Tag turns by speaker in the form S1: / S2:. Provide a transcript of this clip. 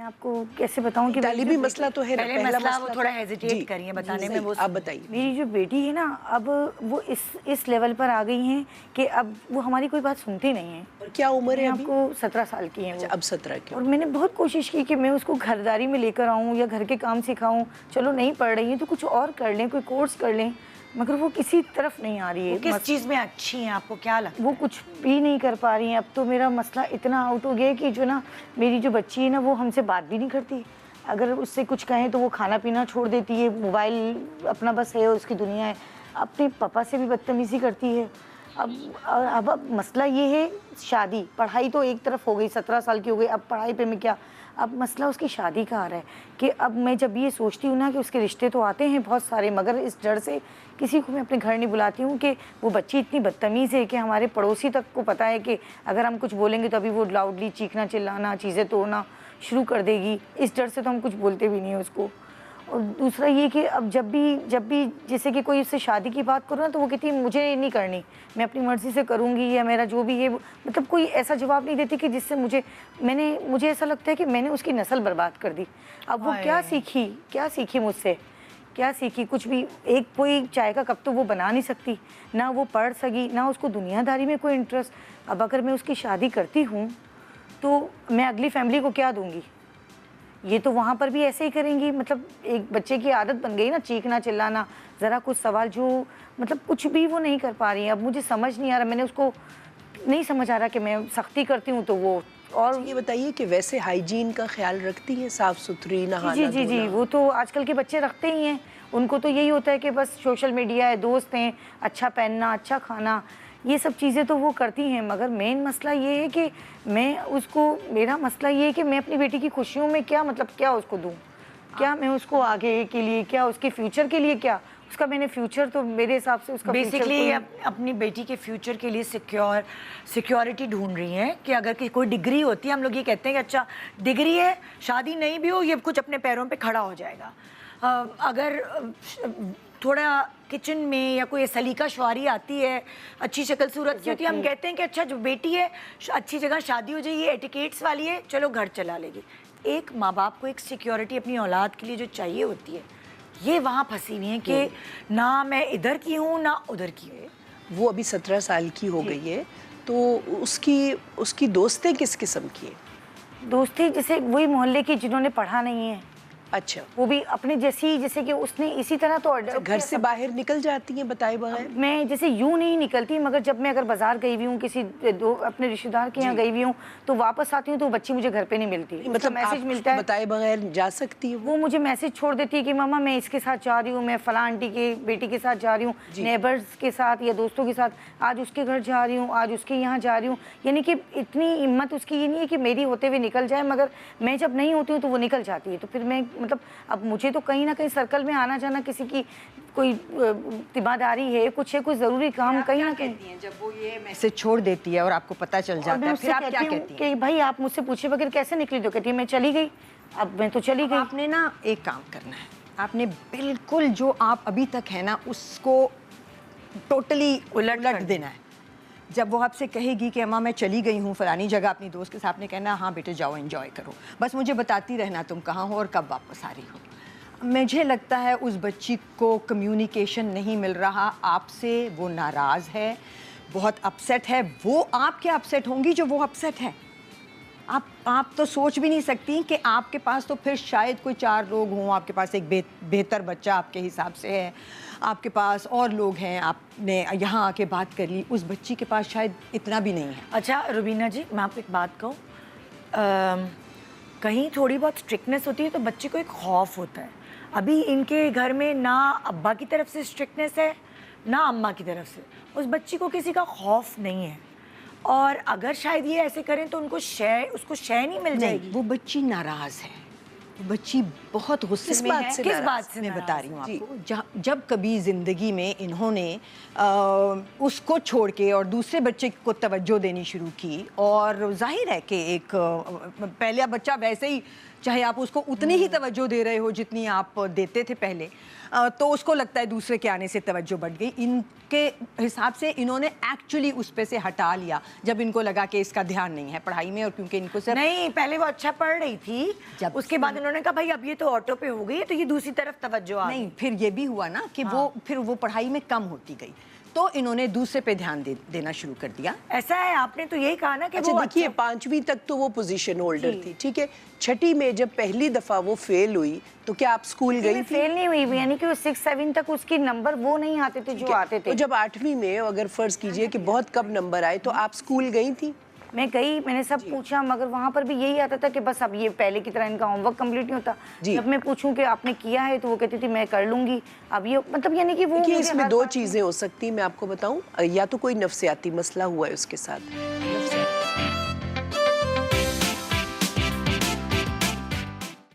S1: आपको कैसे बताऊं कि
S2: तालिबी मसला तो है ना,
S3: पहले मसला वो थोड़ा हेजिटेट करिए बताने में। वो
S2: आप बताइए।
S1: मेरी जो बेटी है ना, अब वो इस लेवल पर आ गई हैं कि अब वो हमारी कोई बात सुनती नहीं है।
S2: और क्या उम्र है अभी?
S1: आपको 17 साल की है वो।
S2: अच्छा, अब 17 की।
S1: और मैंने बहुत कोशिश की कि मैं उसको घरदारी में लेकर आऊँ या घर के काम सिखाऊं। चलो नहीं पढ़ रही है तो कुछ और कर लें, कोई कोर्स कर लें, मगर वो किसी तरफ नहीं आ रही है।
S3: किस चीज़ में अच्छी हैं आपको क्या लगता है?
S1: वो कुछ भी नहीं कर पा रही हैं। अब तो मेरा मसला इतना आउट हो गया है कि जो ना मेरी जो बच्ची है ना, वो हमसे बात भी नहीं करती। अगर उससे कुछ कहें तो वो खाना पीना छोड़ देती है, मोबाइल अपना बस है, उसकी दुनिया है। अपने पापा से भी बदतमीज़ी करती है। अब मसला ये है, शादी पढ़ाई तो एक तरफ हो गई, 17 साल की हो गई, अब पढ़ाई पे मैं क्या, अब मसला उसकी शादी का आ रहा है कि अब मैं जब ये सोचती हूँ ना कि उसके रिश्ते तो आते हैं बहुत सारे, मगर इस डर से किसी को मैं अपने घर नहीं बुलाती हूँ कि वो बच्ची इतनी बदतमीज़ है कि हमारे पड़ोसी तक को पता है कि अगर हम कुछ बोलेंगे तो अभी वो लाउडली चीखना चिल्लाना, चीज़ें तोड़ना शुरू कर देगी। इस डर से तो हम कुछ बोलते भी नहीं हैं उसको। और दूसरा ये कि अब जब भी जैसे कि कोई उससे शादी की बात करो ना, तो वो कहती है मुझे नहीं करनी, मैं अपनी मर्ज़ी से करूँगी, या मेरा जो भी है, मतलब कोई ऐसा जवाब नहीं देती कि जिससे मुझे ऐसा लगता है कि मैंने उसकी नस्ल बर्बाद कर दी। अब वो क्या सीखी मुझसे, क्या सीखी? कुछ भी। एक कोई चाय का कप तो वो बना नहीं सकती, ना वो पढ़ सकी, ना उसको दुनियादारी में कोई इंटरेस्ट। अब अगर मैं उसकी शादी करती हूँ तो मैं अगली फैमिली को क्या दूँगी? ये तो वहाँ पर भी ऐसे ही करेंगी। मतलब एक बच्चे की आदत बन गई ना, चीखना चिल्लाना, ज़रा कुछ सवाल जो मतलब कुछ भी वो नहीं कर पा रही है। अब मुझे समझ नहीं आ रहा, मैंने उसको नहीं समझ आ रहा कि मैं सख्ती करती हूँ तो वो। और
S2: ये बताइए कि वैसे हाइजीन का ख्याल रखती हैं, साफ़ सुथरी नहाना
S1: जी, वो तो आजकल के बच्चे रखते ही हैं। उनको तो यही होता है कि बस सोशल मीडिया है, दोस्त हैं, अच्छा पहनना, अच्छा खाना, ये सब चीज़ें तो वो करती हैं। मगर मेन मसला ये है कि मेरा मसला ये है कि मैं अपनी बेटी की खुशियों में क्या, मतलब क्या उसको दूँ? क्या मैं उसको आगे के लिए, क्या उसके फ्यूचर के लिए, क्या उसका मैंने फ्यूचर तो मेरे हिसाब से उसका
S3: बेसिकली अपनी बेटी के फ्यूचर के लिए सिक्योरिटी ढूंढ रही हैं कि अगर कोई डिग्री होती है, हम लोग ये कहते हैं कि अच्छा डिग्री है, शादी नहीं भी हो, ये कुछ अपने पैरों पे खड़ा हो जाएगा। अगर थोड़ा किचन में या कोई सलीका शुआरी आती है, अच्छी शक्ल सूरत की होती है, हम कहते हैं कि अच्छा जो बेटी है अच्छी जगह शादी हो जाएगी, एटिकेट्स वाली है, चलो घर चला लेगी। एक माँ बाप को एक सिक्योरिटी अपनी औलाद के लिए जो चाहिए होती है, ये वहाँ फंसी हुई है कि ना मैं इधर की हूँ ना उधर की हूँ।
S2: वो अभी 17 साल की हो गई है, तो उसकी दोस्तें किस किस्म की है?
S1: दोस्ती जैसे वही मोहल्ले की जिन्होंने पढ़ा नहीं है।
S2: अच्छा,
S1: वो भी अपने जैसे कि उसने इसी तरह तो
S2: घर से बाहर निकल जाती हैं बताए बगैर?
S1: मैं जैसे यूं नहीं निकलती, मगर जब मैं अगर बाजार गई हुई हूँ, किसी अपने रिश्तेदार के यहाँ गई हुई हूँ, तो वापस आती हूँ तो बच्ची मुझे घर पे नहीं मिलती।
S2: मतलब
S1: मैसेज मिलता है,
S2: बताए बगैर जा सकती है
S1: वो मुझे मैसेज छोड़ देती है कि मामा मैं इसके साथ जा रही हूँ, मैं फला आंटी के बेटी के साथ जा रही हूँ, नेबर्स के साथ या दोस्तों के साथ, आज उसके घर जा रही हूँ, आज उसके यहाँ जा रही हूँ। यानी कि इतनी हिम्मत उसकी ये नहीं है कि मेरी होते हुए निकल जाए, मगर मैं जब नहीं होती हूँ तो वो निकल जाती है। तो फिर मैं मतलब अब मुझे तो कहीं ना कहीं सर्कल में आना जाना, किसी की कोई जिम्मेदारी है, कुछ है, कोई ज़रूरी काम कहीं ना कहीं।
S4: जब वो ये मैसेज छोड़ देती है और आपको पता चल जाता है, फिर आप क्या कहती हैं?
S1: कि भाई आप मुझसे पूछे बगैर कैसे निकली? तो कहती है मैं चली गई। अब मैं तो चली गई।
S4: आपने ना एक काम करना है, आपने बिल्कुल जो आप अभी तक है ना उसको टोटली उलट देना है। जब वो आपसे कहेगी कि अम्मा मैं चली गई हूँ फलानी जगह अपनी दोस्त के साथ, आपने कहना हाँ बेटे जाओ एंजॉय करो, बस मुझे बताती रहना तुम कहाँ हो और कब वापस आ रही हो। मुझे लगता है उस बच्ची को कम्युनिकेशन नहीं मिल रहा आपसे, वो नाराज़ है, बहुत अपसेट है। वो आप क्या अपसेट होंगी जो वो अपसेट है? आप तो सोच भी नहीं सकती कि आपके पास तो फिर शायद कोई 4 लोग हों, आपके पास एक बेहतर बच्चा आपके हिसाब से है, आपके पास और लोग हैं, आपने यहाँ आके बात कर ली, उस बच्ची के पास शायद इतना भी नहीं है।
S3: अच्छा रुबीना जी, मैं आपको एक बात कहूँ, कहीं थोड़ी बहुत स्ट्रिक्टनेस होती है तो बच्चे को एक खौफ होता है। अभी इनके घर में ना अब्बा की तरफ से स्ट्रिक्टनेस है ना अम्मा की तरफ से, उस बच्ची को किसी का खौफ नहीं है। और अगर शायद ये ऐसे करें तो उसको शय नहीं मिल जाएगी।
S4: वो बच्ची नाराज़ है, बच्ची बहुत गुस्से
S2: किस
S4: में
S2: बात
S4: है।
S2: से
S3: किस
S2: नाराज?
S3: बात से
S4: मैं
S3: नाराज?
S4: बता रही हूँ
S2: जी।
S4: आपको, जब कभी ज़िंदगी में इन्होंने उसको छोड़ के और दूसरे बच्चे को तवज्जो देनी शुरू की, और जाहिर है कि एक पहला बच्चा वैसे ही, चाहे आप उसको उतनी ही तवज्जो दे रहे हो जितनी आप देते थे पहले, तो उसको लगता है दूसरे के आने से तवज्जो बढ़ गई। इनके हिसाब से इन्होंने एक्चुअली उस पे से हटा लिया जब इनको लगा कि इसका ध्यान नहीं है पढ़ाई में, और क्योंकि इनको सिर्फ
S3: नहीं, पहले वो अच्छा पढ़ रही थी,
S4: जब
S3: उसके बाद इन्होंने कहा भाई अब ये तो ऑटो पे हो गई है, तो ये दूसरी तरफ तवज्जो आ
S4: नहीं,
S3: गई।
S4: फिर ये भी हुआ ना कि फिर वो पढ़ाई में कम होती गई, तो इन्होंने दूसरे पे ध्यान देना शुरू कर दिया।
S3: ऐसा है, आपने तो यही कहा ना कि
S2: अच्छा
S3: वो
S2: देखिए, 5वीं तक तो वो पोजीशन होल्डर थी, ठीक है। 6ठी में जब पहली दफा वो फेल हुई तो क्या आप स्कूल गई थी?
S1: फेल नहीं हुई, यानी कि 6-7 तक उसके नंबर वो नहीं आते थे जो आते थे।
S2: तो जब 8वीं में अगर फर्ज कीजिए कि बहुत कम नंबर आए तो आप स्कूल गई थी?
S1: मैं गई, मैंने सब पूछा, मगर वहाँ पर भी यही आता था कि बस अब ये पहले की तरह इनका होमवर्क कंप्लीट नहीं होता।
S2: जी।
S1: जब मैं पूछूं कि आपने किया है तो वो कहती थी मैं कर लूंगी। अब ये मतलब यानी कि वो
S2: देखिए,
S1: मुझे
S2: इसमें
S1: हर
S2: 2
S1: बात में-
S2: चीजें हो सकती हैं, मैं आपको बताऊं, या तो कोई नफ्सियाती मसला हुआ है उसके साथ,